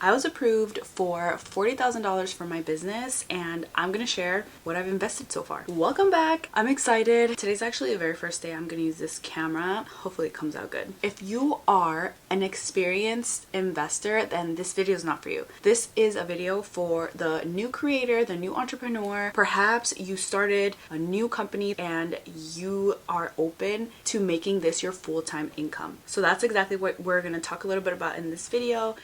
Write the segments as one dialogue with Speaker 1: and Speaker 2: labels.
Speaker 1: I was approved for $40,000 for my business, and I'm gonna share what I've invested so far. Welcome back. I'm excited. Today's actually the very first day I'm gonna use this camera. Hopefully it comes out good. If you are an experienced investor, then this video is not for you. This is a video for the new creator, the new entrepreneur. Perhaps you started a new company and you are open to making this your full-time income. So that's exactly what we're gonna talk a little bit about in this video.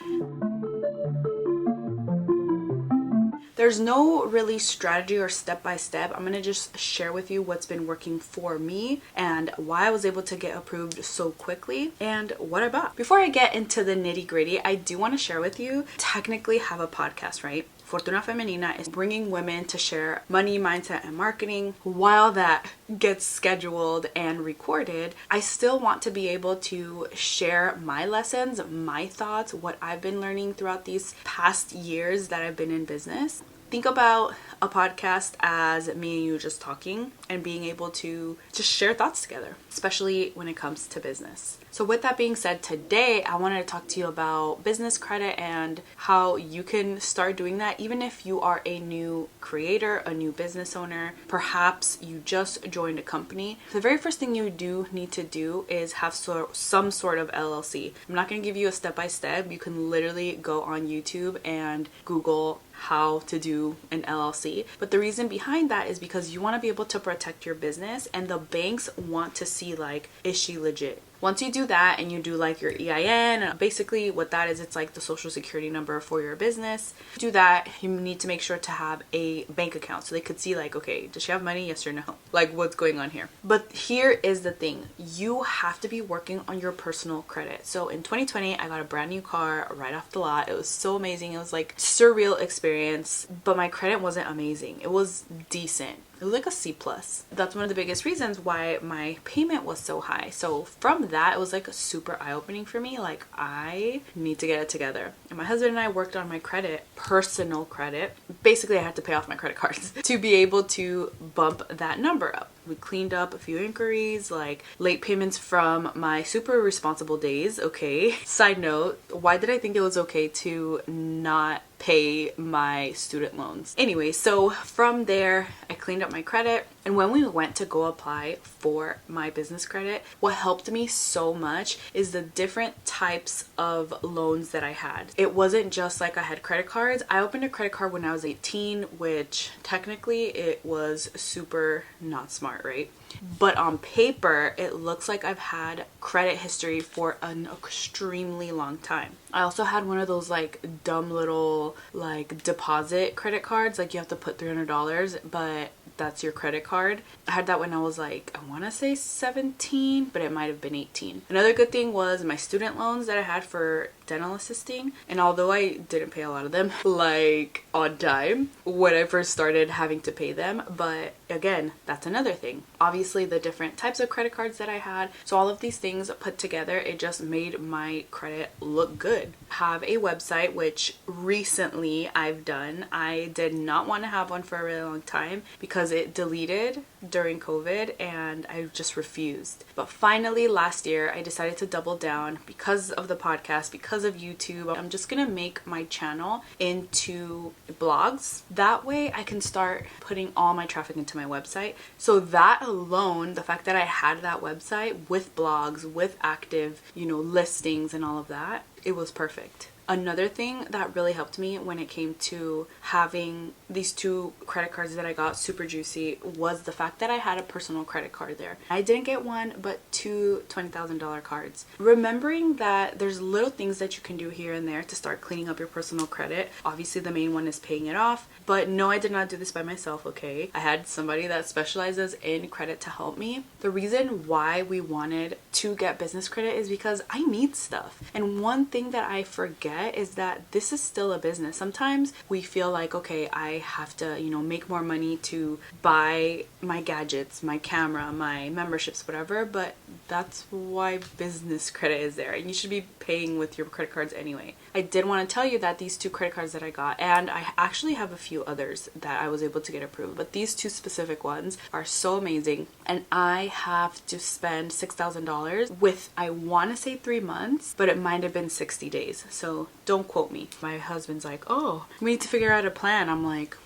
Speaker 1: There's no really strategy or step-by-step. I'm gonna just share with you what's been working for me and why I was able to get approved so quickly and what I bought. Before I get into the nitty-gritty, I do want to share with you, technically have a podcast, right? Fortuna Femenina is bringing women to share money, mindset, and marketing. While that gets scheduled and recorded, I still want to be able to share my lessons, my thoughts, what I've been learning throughout these past years that I've been in business. Think about a podcast as me and you just talking and being able to just share thoughts together, especially when it comes to business. So with that being said, today I wanted to talk to you about business credit and how you can start doing that even if you are a new creator, a new business owner, perhaps you just joined a company. The very first thing you do need to do is have some sort of LLC. I'm not going to give you a step-by-step. You can literally go on YouTube and Google how to do an LLC. But the reason behind that is because you want to be able to protect your business, and the banks want to see, like, is she legit? Once you do that and you do like your EIN, and basically what that is, it's like the social security number for your business. Do that, you need to make sure to have a bank account so they could see, like, okay, does she have money? Yes or no? Like, what's going on here? But here is the thing. You have to be working on your personal credit. So in 2020, I got a brand new car right off the lot. It was so amazing. It was like surreal experience, but my credit wasn't amazing. It was decent. It was like a C+. That's one of the biggest reasons why my payment was so high. So from that, it was like super eye-opening for me. Like, I need to get it together. And my husband and I worked on my credit, personal credit. Basically, I had to pay off my credit cards to be able to bump that number up. We cleaned up a few inquiries, like late payments from my super responsible days. Okay. Side note, why did I think it was okay to not pay my student loans? Anyway, so from there, I cleaned up my credit. And when we went to go apply for my business credit, what helped me so much is the different types of loans that I had. It wasn't just like I had credit cards. I opened a credit card when I was 18, which technically it was super not smart, right? But on paper, it looks like I've had credit history for an extremely long time. I also had one of those like dumb little like deposit credit cards, like you have to put $300, but that's your credit card. I had that when I was like, I want to say 17, but it might have been 18. Another good thing was my student loans that I had for dental assisting, and although I didn't pay a lot of them like on time when I first started having to pay them, but again, that's another thing. Obviously the different types of credit cards that I had, so all of these things put together, it just made my credit look good. Have a website, which recently I've done. I did not want to have one for a really long time because it deleted during COVID and I just refused. But finally last year I decided to double down because of the podcast, because of YouTube. I'm just gonna make my channel into blogs. That way I can start putting all my traffic into my website. So that alone, the fact that I had that website with blogs, with active, listings and all of that, it was perfect. Another thing that really helped me when it came to having these two credit cards that I got super juicy was the fact that I had a personal credit card there. I didn't get one, but two $20,000 cards. Remembering that there's little things that you can do here and there to start cleaning up your personal credit. Obviously the main one is paying it off, but no, I did not do this by myself, okay? I had somebody that specializes in credit to help me. The reason why we wanted to get business credit is because I need stuff. And one thing that I forget is that this is still a business. Sometimes we feel like, okay, I have to, make more money to buy my gadgets, my camera, my memberships, whatever, but that's why business credit is there. And you should be paying with your credit cards anyway. I did want to tell you that these two credit cards that I got, and I actually have a few others that I was able to get approved, but these two specific ones are so amazing. And I have to spend $6,000 with, I want to say 3 months, but it might have been 60 days. So know, don't quote me. My husband's like, oh, we need to figure out a plan. I'm like,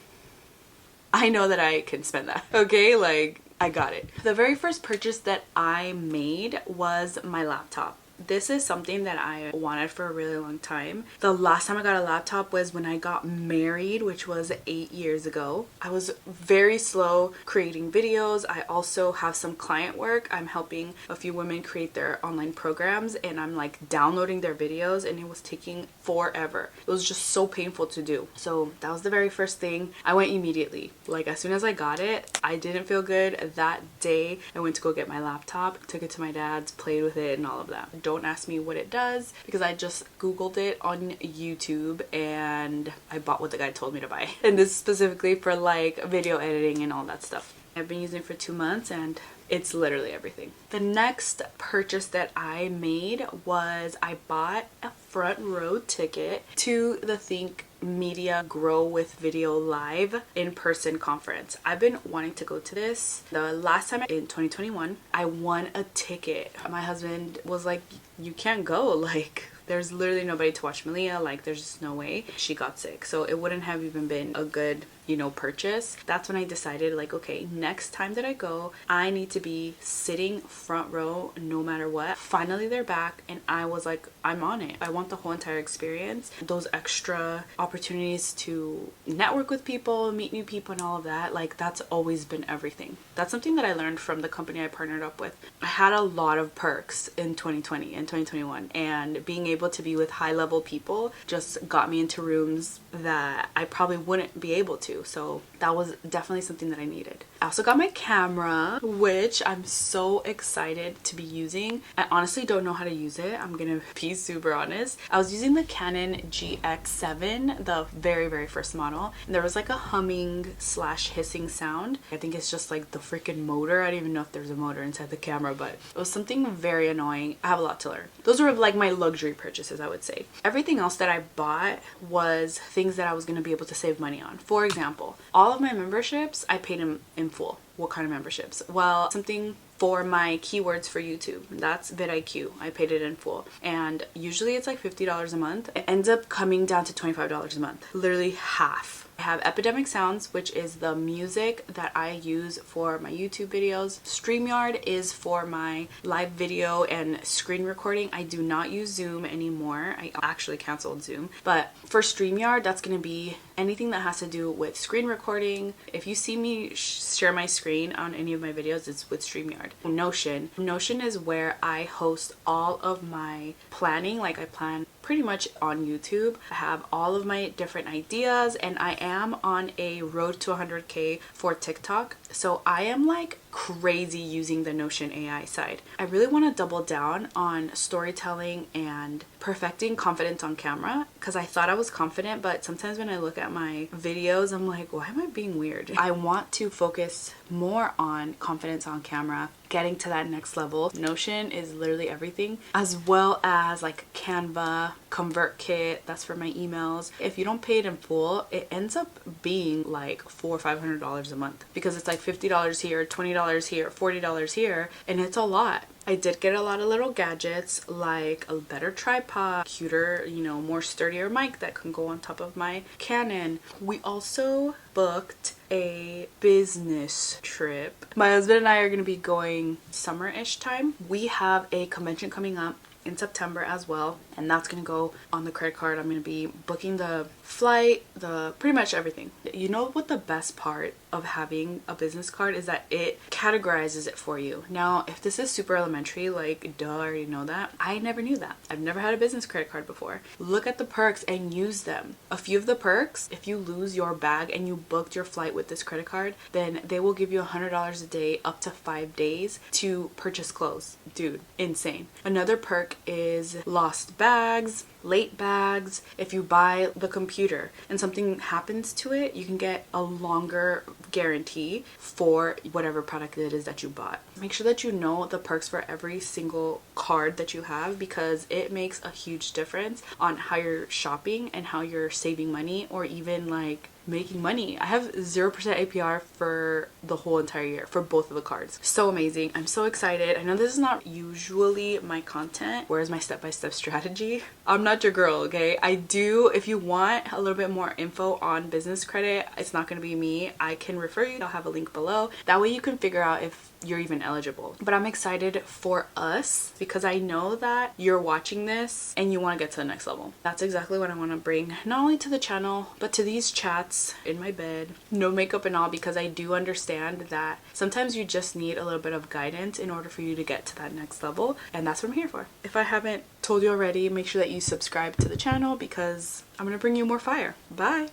Speaker 1: I know that I can spend that. Okay, like I got it. The very first purchase that I made was my laptop. This is something that I wanted for a really long time. The last time I got a laptop was when I got married, which was 8 years ago. I was very slow creating videos. I also have some client work. I'm helping a few women create their online programs, and I'm like downloading their videos, and it was taking forever. It was just so painful to do. So that was the very first thing. I went immediately. Like as soon as I got it, I didn't feel good. That day I went to go get my laptop, took it to my dad's, played with it and all of that. Don't ask me what it does because I just googled it on YouTube and I bought what the guy told me to buy. And this is specifically for like video editing and all that stuff. I've been using it for 2 months and it's literally everything. The next purchase that I made was I bought a front row ticket to the Think Media Grow with Video Live in-person conference. I've been wanting to go to this. The last time in 2021, I won a ticket. My husband was like, you can't go, like there's literally nobody to watch Malia, like there's just no way. She got sick, so it wouldn't have even been a good, you know, purchase. That's when I decided like, okay, next time that I go, I need to be sitting front row no matter what. Finally they're back and I was like, I'm on it. I want the whole entire experience. Those extra opportunities to network with people, meet new people and all of that, like that's always been everything. That's something that I learned from the company I partnered up with. I had a lot of perks in 2020 and 2021, and being able to be with high level people just got me into rooms that I probably wouldn't be able to. So that was definitely something that I needed. I also got my camera, which I'm so excited to be using. I honestly don't know how to use it. I'm gonna be super honest. I was using the Canon GX7, the very first model, and there was like a humming slash hissing sound. I think it's just like the freaking motor. I don't even know if there's a motor inside the camera, but it was something very annoying. I have a lot to learn. Those were like my luxury purchases, I would say. Everything else that I bought was things that I was gonna be able to save money on. For example, all of my memberships, I paid in full. What kind of memberships? Well, something for my keywords for YouTube. That's vidIQ. I paid it in full. And usually it's like $50 a month. It ends up coming down to $25 a month. Literally half. I have Epidemic Sounds, which is the music that I use for my YouTube videos. StreamYard is for my live video and screen recording. I do not use Zoom anymore. I actually canceled Zoom. But for StreamYard, that's going to be anything that has to do with screen recording. If you see me share my screen on any of my videos, it's with StreamYard. Notion. Notion is where I host all of my planning. Like I plan pretty much on YouTube. I have all of my different ideas, and I am on a road to 100K for TikTok. So I am like crazy using the Notion AI side. I really want to double down on storytelling and perfecting confidence on camera, because I thought I was confident, but sometimes when I look at my videos, I'm like, why am I being weird? I want to focus more on confidence on camera, getting to that next level. Notion is literally everything, as well as like Canva, ConvertKit, that's for my emails. If you don't pay it in full, it ends up being like $400 or $500 a month, because it's like $50 here, $20 here, $40 here, and it's a lot. I did get a lot of little gadgets, like a better tripod, cuter, you know, more sturdier mic that can go on top of my Canon. We also booked a business trip. My husband and I are going to be going summer-ish time. We have a convention coming up in September as well, and that's gonna go on the credit card. I'm gonna be booking the flight, the pretty much everything. You know what the best part of having a business card is? That it categorizes it for you. Now, if this is super elementary, like duh, I already know that. I never knew that. I've never had a business credit card before. Look at the perks and use them. A few of the perks, if you lose your bag and you booked your flight with this credit card, then they will give you $100 a day up to 5 days to purchase clothes. Dude, insane. Another perk is lost bags, late bags. If you buy the computer and something happens to it, you can get a longer guarantee for whatever product it is that you bought. Make sure that you know the perks for every single card that you have, because it makes a huge difference on how you're shopping and how you're saving money, or even like making money. I have 0% APR for the whole entire year for both of the cards. So amazing. I'm so excited. I know this is not usually my content. Where's my step-by-step strategy? I'm not your girl, okay? I do, if you want a little bit more info on business credit, it's not going to be me. I can refer you. I'll have a link below. That way you can figure out if you're even eligible. But I'm excited for us because I know that you're watching this and you want to get to the next level. That's exactly what I want to bring, not only to the channel, but to these chats in my bed, no makeup and all, because I do understand that sometimes you just need a little bit of guidance in order for you to get to that next level. And that's what I'm here for. If I haven't told you already, make sure that you subscribe to the channel because I'm going to bring you more fire. Bye.